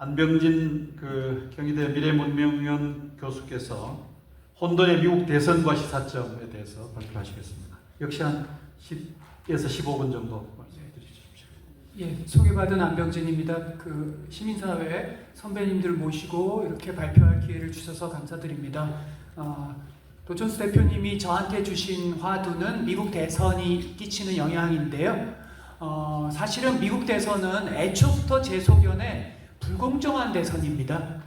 안병진 경희대 미래문명위원 교수께서 혼돈의 미국 대선과 시사점에 대해서 발표하시겠습니다. 역시 한 10에서 15분 정도 말씀해 주십시오. 예, 소개받은 안병진입니다. 시민사회 선배님들 모시고 이렇게 발표할 기회를 주셔서 감사드립니다. 도촌수 대표님이 저한테 주신 화두는 미국 대선이 끼치는 영향인데요. 사실은 미국 대선은 애초부터 제 소견에 불공정한 대선입니다.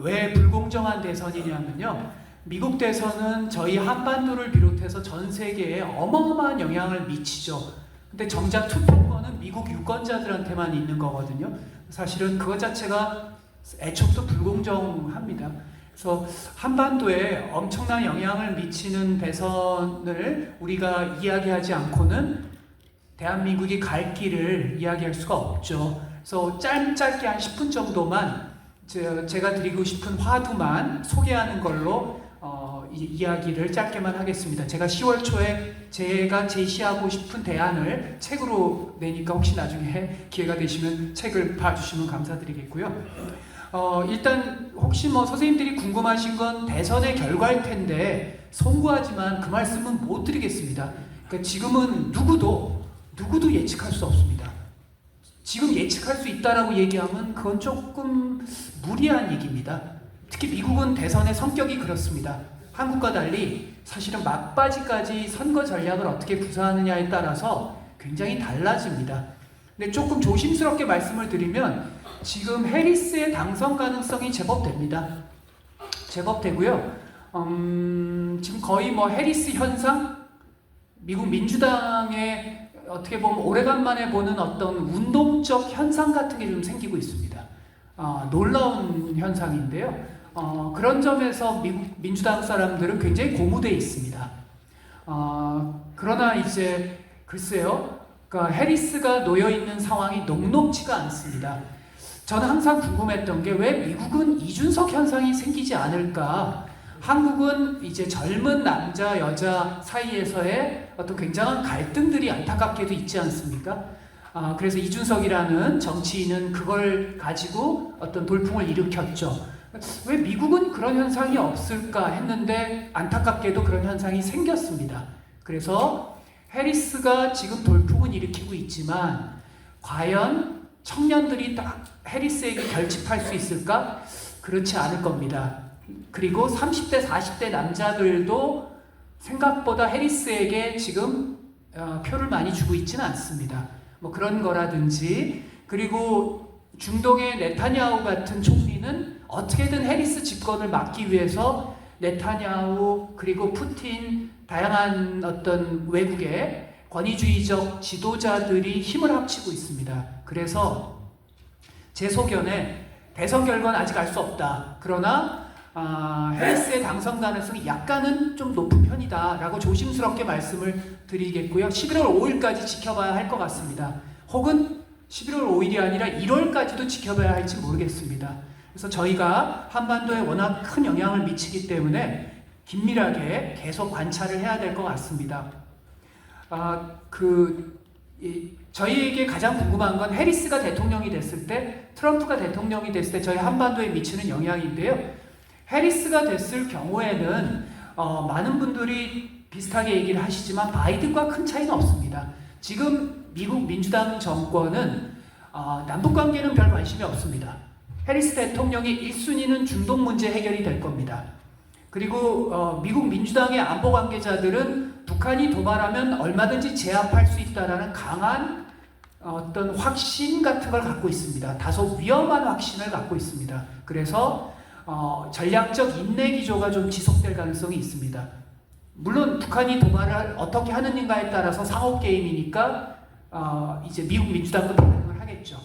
왜 불공정한 대선이냐면요. 미국 대선은 저희 한반도를 비롯해서 전 세계에 어마어마한 영향을 미치죠. 근데 정작 투표권은 미국 유권자들한테만 있는 거거든요. 사실은 그것 자체가 애초부터 불공정합니다. 그래서 한반도에 엄청난 영향을 미치는 대선을 우리가 이야기하지 않고는 대한민국이 갈 길을 이야기할 수가 없죠. 그래서 짧게 한 10분 정도만 제가 드리고 싶은 화두만 소개하는 걸로 이야기를 짧게만 하겠습니다. 제가 10월 초에 제가 제시하고 싶은 대안을 책으로 내니까 혹시 나중에 기회가 되시면 책을 봐주시면 감사드리겠고요. 일단 혹시 선생님들이 궁금하신 건 대선의 결과일 텐데 송구하지만 그 말씀은 못 드리겠습니다. 그러니까 지금은 누구도 예측할 수 없습니다. 지금 예측할 수 있다라고 얘기하면 그건 조금 무리한 얘기입니다. 특히 미국은 대선의 성격이 그렇습니다. 한국과 달리 사실은 막바지까지 선거 전략을 어떻게 구사하느냐에 따라서 굉장히 달라집니다. 근데 조금 조심스럽게 말씀을 드리면 지금 해리스의 당선 가능성이 제법 됩니다. 제법 되고요. 지금 거의 해리스 현상? 미국 민주당의 어떻게 보면 오래간만에 보는 어떤 운동적 현상 같은 게 좀 생기고 있습니다. 놀라운 현상인데요. 그런 점에서 미국 민주당 사람들은 굉장히 고무되어 있습니다. 그러나 이제 글쎄요, 그러니까 해리스가 놓여 있는 상황이 녹록치가 않습니다. 저는 항상 궁금했던 게 왜 미국은 이준석 현상이 생기지 않을까? 한국은 이제 젊은 남자 여자 사이에서의 어떤 굉장한 갈등들이 안타깝게도 있지 않습니까? 그래서 이준석이라는 정치인은 그걸 가지고 어떤 돌풍을 일으켰죠. 왜 미국은 그런 현상이 없을까 했는데 안타깝게도 그런 현상이 생겼습니다. 그래서 해리스가 지금 돌풍은 일으키고 있지만 과연 청년들이 다 해리스에게 결집할 수 있을까? 그렇지 않을 겁니다. 그리고 30대, 40대 남자들도 생각보다 해리스에게 지금 표를 많이 주고 있지는 않습니다. 그런 거라든지, 그리고 중동의 네타냐후 같은 총리는 어떻게든 해리스 집권을 막기 위해서 네타냐후 그리고 푸틴 다양한 어떤 외국의 권위주의적 지도자들이 힘을 합치고 있습니다. 그래서 제 소견에 대선 결과는 아직 알 수 없다. 그러나 해리스의 당선 가능성이 약간은 좀 높은 편이다 라고 조심스럽게 말씀을 드리겠고요. 11월 5일까지 지켜봐야 할 것 같습니다. 혹은 11월 5일이 아니라 1월까지도 지켜봐야 할지 모르겠습니다. 그래서 저희가 한반도에 워낙 큰 영향을 미치기 때문에 긴밀하게 계속 관찰을 해야 될 것 같습니다. 저희에게 가장 궁금한 건 해리스가 대통령이 됐을 때, 트럼프가 대통령이 됐을 때 저희 한반도에 미치는 영향인데요. 해리스가 됐을 경우에는 많은 분들이 비슷하게 얘기를 하시지만 바이든과 큰 차이는 없습니다. 지금 미국 민주당 정권은 남북관계는 별 관심이 없습니다. 해리스 대통령의 1순위는 중동 문제 해결이 될 겁니다. 그리고 미국 민주당의 안보 관계자들은 북한이 도발하면 얼마든지 제압할 수 있다는 강한 어떤 확신 같은 걸 갖고 있습니다. 다소 위험한 확신을 갖고 있습니다. 그래서 전략적 인내 기조가 좀 지속될 가능성이 있습니다. 물론 북한이 도발을 어떻게 하느냐에 따라서 상호 게임이니까 이제 미국 민주당도 반응을 하겠죠.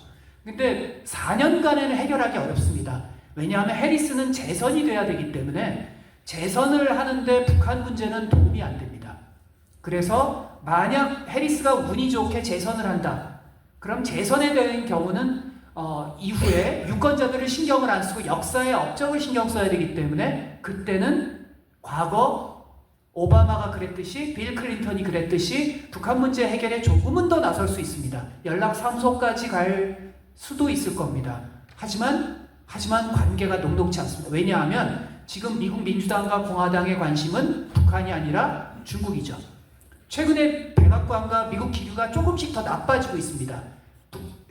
근데 4년간에는 해결하기 어렵습니다. 왜냐하면 해리스는 재선이 돼야 되기 때문에 재선을 하는데 북한 문제는 도움이 안 됩니다. 그래서 만약 해리스가 운이 좋게 재선을 한다. 그럼 재선에 대한 경우는 이후에 유권자들을 신경을 안 쓰고 역사의 업적을 신경 써야 되기 때문에 그때는 과거 오바마가 그랬듯이 빌 클린턴이 그랬듯이 북한 문제 해결에 조금은 더 나설 수 있습니다. 연락 사무소까지 갈 수도 있을 겁니다. 하지만 관계가 녹록지 않습니다. 왜냐하면 지금 미국 민주당과 공화당의 관심은 북한이 아니라 중국이죠. 최근에 백악관과 미국 기류가 조금씩 더 나빠지고 있습니다.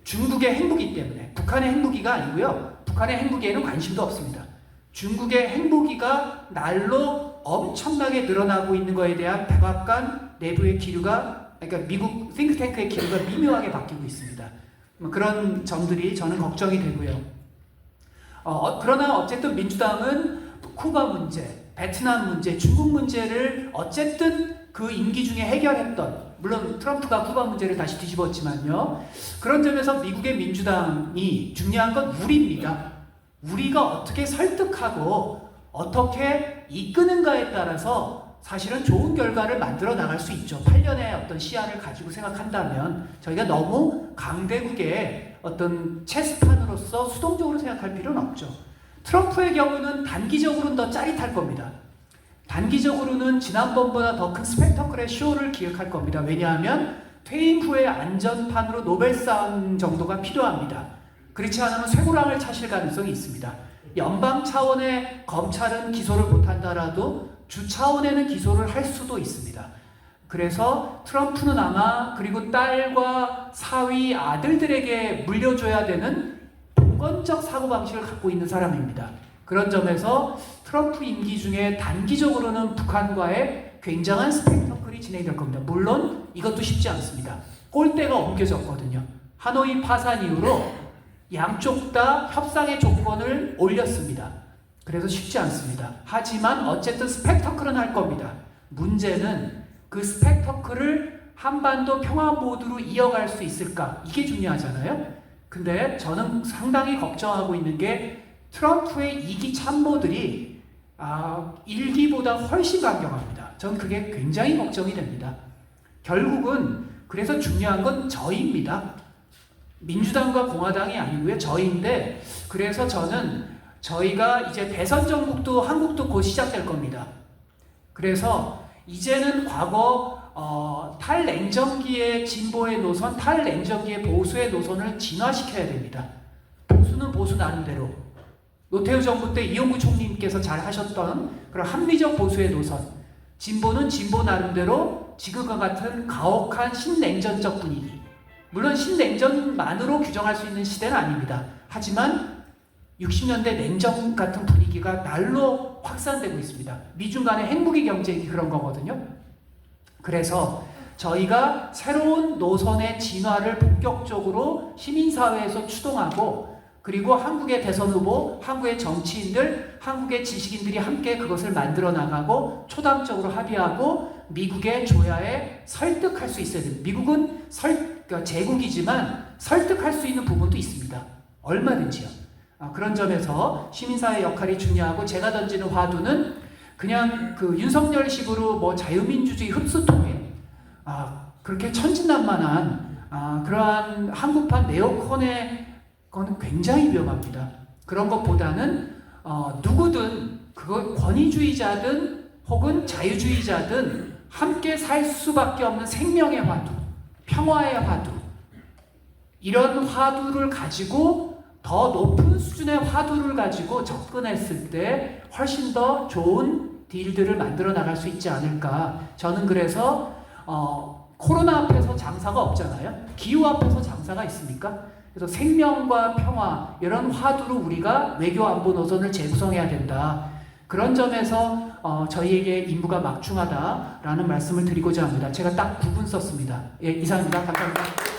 중국의 핵무기 때문에. 북한의 핵무기가 아니고요. 북한의 핵무기에는 관심도 없습니다. 중국의 핵무기가 날로 엄청나게 늘어나고 있는 것에 대한 백악관 내부의 기류가, 그러니까 미국 싱크탱크의 기류가 미묘하게 바뀌고 있습니다. 그런 점들이 저는 걱정이 되고요. 그러나 어쨌든 민주당은 쿠바 문제, 베트남 문제, 중국 문제를 어쨌든 그 임기 중에 해결했던, 물론 트럼프가 쿠바 문제를 다시 뒤집었지만요. 그런 점에서 미국의 민주당이 중요한 건 우리입니다. 우리가 어떻게 설득하고 어떻게 이끄는가에 따라서 사실은 좋은 결과를 만들어 나갈 수 있죠. 8년의 어떤 시야를 가지고 생각한다면 저희가 너무 강대국의 어떤 체스판으로서 수동적으로 생각할 필요는 없죠. 트럼프의 경우는 단기적으로는 더 짜릿할 겁니다. 단기적으로는 지난번보다 더 큰 스펙터클의 쇼를 기획할 겁니다. 왜냐하면 퇴임 후의 안전판으로 노벨상 정도가 필요합니다. 그렇지 않으면 쇠고랑을 차실 가능성이 있습니다. 연방 차원의 검찰은 기소를 못한다라도 주 차원에는 기소를 할 수도 있습니다. 그래서 트럼프는 아마 그리고 딸과 사위 아들들에게 물려줘야 되는 봉건적 사고방식을 갖고 있는 사람입니다. 그런 점에서 트럼프 임기 중에 단기적으로는 북한과의 굉장한 스펙터클이 진행될 겁니다. 물론 이것도 쉽지 않습니다. 꼴대가 옮겨졌거든요. 하노이 파산 이후로 양쪽 다 협상의 조건을 올렸습니다. 그래서 쉽지 않습니다. 하지만 어쨌든 스펙터클은 할 겁니다. 문제는 그 스펙터클을 한반도 평화 모드로 이어갈 수 있을까? 이게 중요하잖아요. 근데 저는 상당히 걱정하고 있는 게 트럼프의 2기 참모들이 1기보다 훨씬 강경합니다. 전 그게 굉장히 걱정이 됩니다. 결국은 그래서 중요한 건 저희입니다. 민주당과 공화당이 아니고요. 저희인데, 그래서 저는 저희가 이제 대선 정국도 한국도 곧 시작될 겁니다. 그래서 이제는 과거 탈냉전기의 진보의 노선, 탈냉전기의 보수의 노선을 진화시켜야 됩니다. 보수는 보수 나름대로, 노태우 정부 때 이용구 총리님께서 잘 하셨던 그런 합리적 보수의 노선, 진보는 진보 나름대로 지금과 같은 가혹한 신냉전적 분위기. 물론 신냉전만으로 규정할 수 있는 시대는 아닙니다. 하지만 60년대 냉전 같은 분위기가 날로 확산되고 있습니다. 미중 간의 핵무기 경쟁이 그런 거거든요. 그래서 저희가 새로운 노선의 진화를 본격적으로 시민사회에서 추동하고, 그리고 한국의 대선 후보, 한국의 정치인들, 한국의 지식인들이 함께 그것을 만들어 나가고 초당적으로 합의하고 미국의 조야에 설득할 수 있어야 됩니다. 미국은 그러니까 제국이지만 설득할 수 있는 부분도 있습니다. 얼마든지요. 그런 점에서 시민사회 역할이 중요하고, 제가 던지는 화두는 그냥 그 윤석열식으로 뭐 자유민주주의 흡수통일, 그렇게 천진난만한 그러한 한국판 네오콘의 건 굉장히 위험합니다. 그런 것보다는 누구든, 그거 권위주의자든 혹은 자유주의자든 함께 살 수밖에 없는 생명의 화두, 평화의 화두, 이런 화두를 가지고 더 높은 수준의 화두를 가지고 접근했을 때 훨씬 더 좋은 딜들을 만들어 나갈 수 있지 않을까. 저는 그래서 코로나 앞에서 장사가 없잖아요. 기후 앞에서 장사가 있습니까? 그래서 생명과 평화, 이런 화두로 우리가 외교 안보 노선을 재구성해야 된다. 그런 점에서 저희에게 임무가 막중하다라는 말씀을 드리고자 합니다. 제가 딱 9분 썼습니다. 예, 이상입니다. 감사합니다.